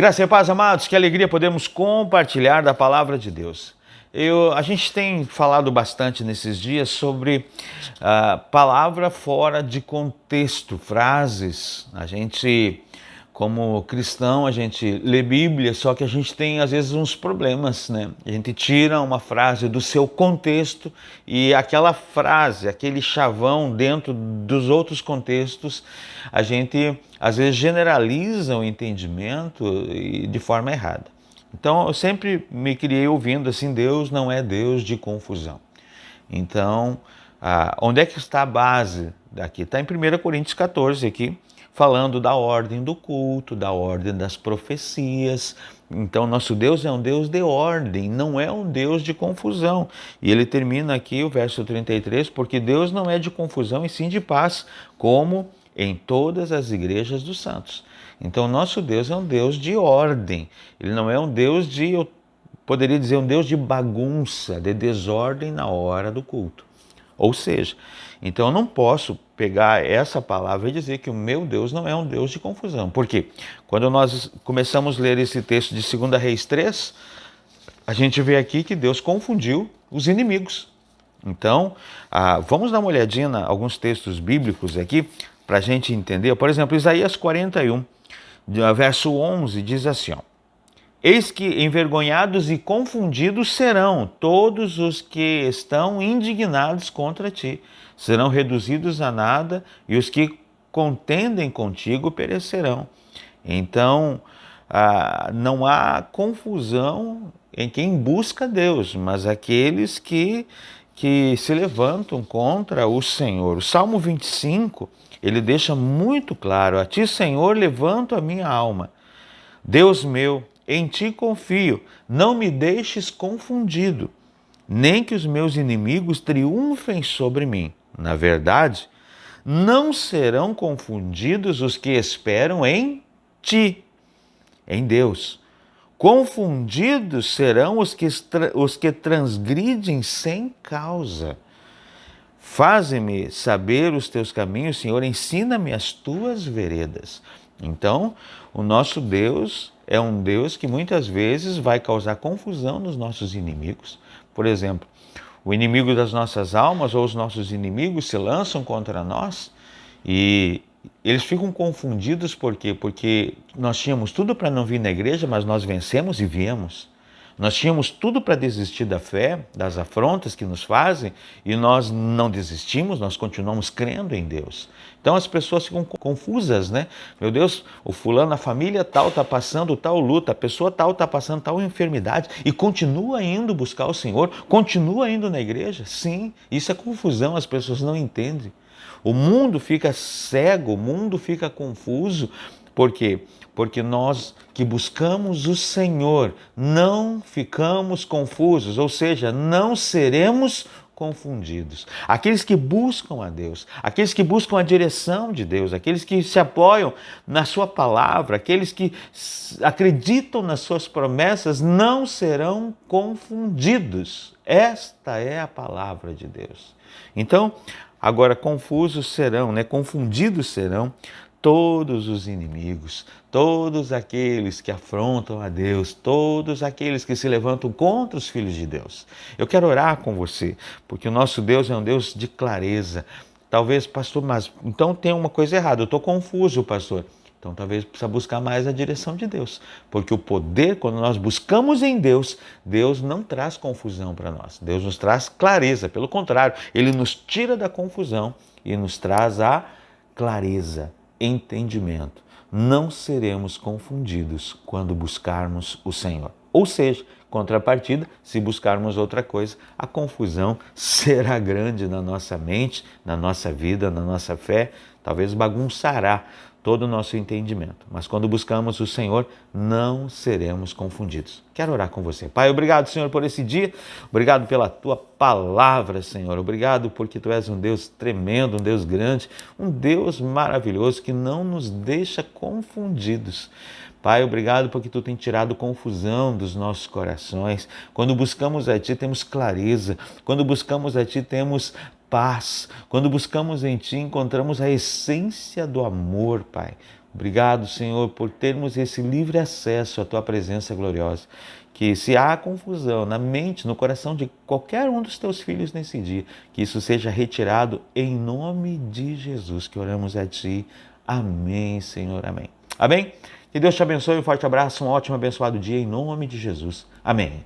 Graça e paz, amados, que alegria podemos compartilhar da palavra de Deus. A gente tem falado bastante nesses dias sobre palavra fora de contexto, frases. A gente, como cristão, a gente lê Bíblia, só que a gente tem às vezes uns problemas, né? A gente tira uma frase do seu contexto e aquela frase, aquele chavão dentro dos outros contextos, a gente às vezes generaliza o entendimento de forma errada. Então eu sempre me criei ouvindo assim, Deus não é Deus de confusão. Então, onde é que está a base daqui? Está em 1 Coríntios 14 aqui, falando da ordem do culto, da ordem das profecias. Então, nosso Deus é um Deus de ordem, não é um Deus de confusão. E ele termina aqui o verso 33, porque Deus não é de confusão e sim de paz, como em todas as igrejas dos santos. Então, nosso Deus é um Deus de ordem. Ele não é um Deus de, eu poderia dizer, um Deus de bagunça, de desordem na hora do culto. Ou seja, então eu não posso pegar essa palavra e dizer que o meu Deus não é um Deus de confusão. Por quê? Quando nós começamos a ler esse texto de 2 Reis 3, a gente vê aqui que Deus confundiu os inimigos. Então, vamos dar uma olhadinha em alguns textos bíblicos aqui para a gente entender. Por exemplo, Isaías 41, verso 11, diz assim, ó: Eis que envergonhados e confundidos serão todos os que estão indignados contra ti. Serão reduzidos a nada e os que contendem contigo perecerão. Então, não há confusão em quem busca Deus, mas aqueles que se levantam contra o Senhor. O Salmo 25, ele deixa muito claro: a ti, Senhor, levanto a minha alma. Deus meu, em ti confio, não me deixes confundido, nem que os meus inimigos triunfem sobre mim. Na verdade, não serão confundidos os que esperam em ti, em Deus. Confundidos serão os que transgridem sem causa. Faze-me saber os teus caminhos, Senhor, ensina-me as tuas veredas. Então, o nosso Deus é um Deus que muitas vezes vai causar confusão nos nossos inimigos. Por exemplo, o inimigo das nossas almas ou os nossos inimigos se lançam contra nós e eles ficam confundidos. Por quê? Porque nós tínhamos tudo para não vir na igreja, mas nós vencemos e viemos. Nós tínhamos tudo para desistir da fé, das afrontas que nos fazem, e nós não desistimos, nós continuamos crendo em Deus. Então as pessoas ficam confusas, né? Meu Deus, o fulano, a família tal está passando tal luta, a pessoa tal está passando tal enfermidade e continua indo buscar o Senhor, continua indo na igreja? Sim, isso é confusão, as pessoas não entendem. O mundo fica cego, o mundo fica confuso. Por quê? Porque nós que buscamos o Senhor não ficamos confusos, ou seja, não seremos confundidos. Aqueles que buscam a Deus, aqueles que buscam a direção de Deus, aqueles que se apoiam na sua palavra, aqueles que acreditam nas suas promessas, não serão confundidos. Esta é a palavra de Deus. Então, agora confusos serão, confundidos serão todos os inimigos, todos aqueles que afrontam a Deus, todos aqueles que se levantam contra os filhos de Deus. Eu quero orar com você, porque o nosso Deus é um Deus de clareza. Talvez, pastor, mas então tem uma coisa errada, eu estou confuso, pastor. Então talvez precisa buscar mais a direção de Deus, porque o poder, quando nós buscamos em Deus, Deus não traz confusão para nós, Deus nos traz clareza, pelo contrário, Ele nos tira da confusão e nos traz a clareza, entendimento. Não seremos confundidos quando buscarmos o Senhor. Ou seja, contrapartida, se buscarmos outra coisa, a confusão será grande na nossa mente, na nossa vida, na nossa fé, talvez bagunçará todo o nosso entendimento. Mas quando buscamos o Senhor, não seremos confundidos. Quero orar com você. Pai, obrigado, Senhor, por esse dia. Obrigado pela Tua palavra, Senhor. Obrigado porque Tu és um Deus tremendo, um Deus grande, um Deus maravilhoso que não nos deixa confundidos. Pai, obrigado porque Tu tem tirado confusão dos nossos corações. Quando buscamos a Ti, temos clareza. Quando buscamos a Ti, temos paz. Quando buscamos em Ti, encontramos a essência do amor, Pai. Obrigado, Senhor, por termos esse livre acesso à Tua presença gloriosa. Que se há confusão na mente, no coração de qualquer um dos Teus filhos nesse dia, que isso seja retirado em nome de Jesus, que oramos a Ti. Amém, Senhor, amém. Amém? Que Deus te abençoe, um forte abraço, um ótimo abençoado dia em nome de Jesus. Amém.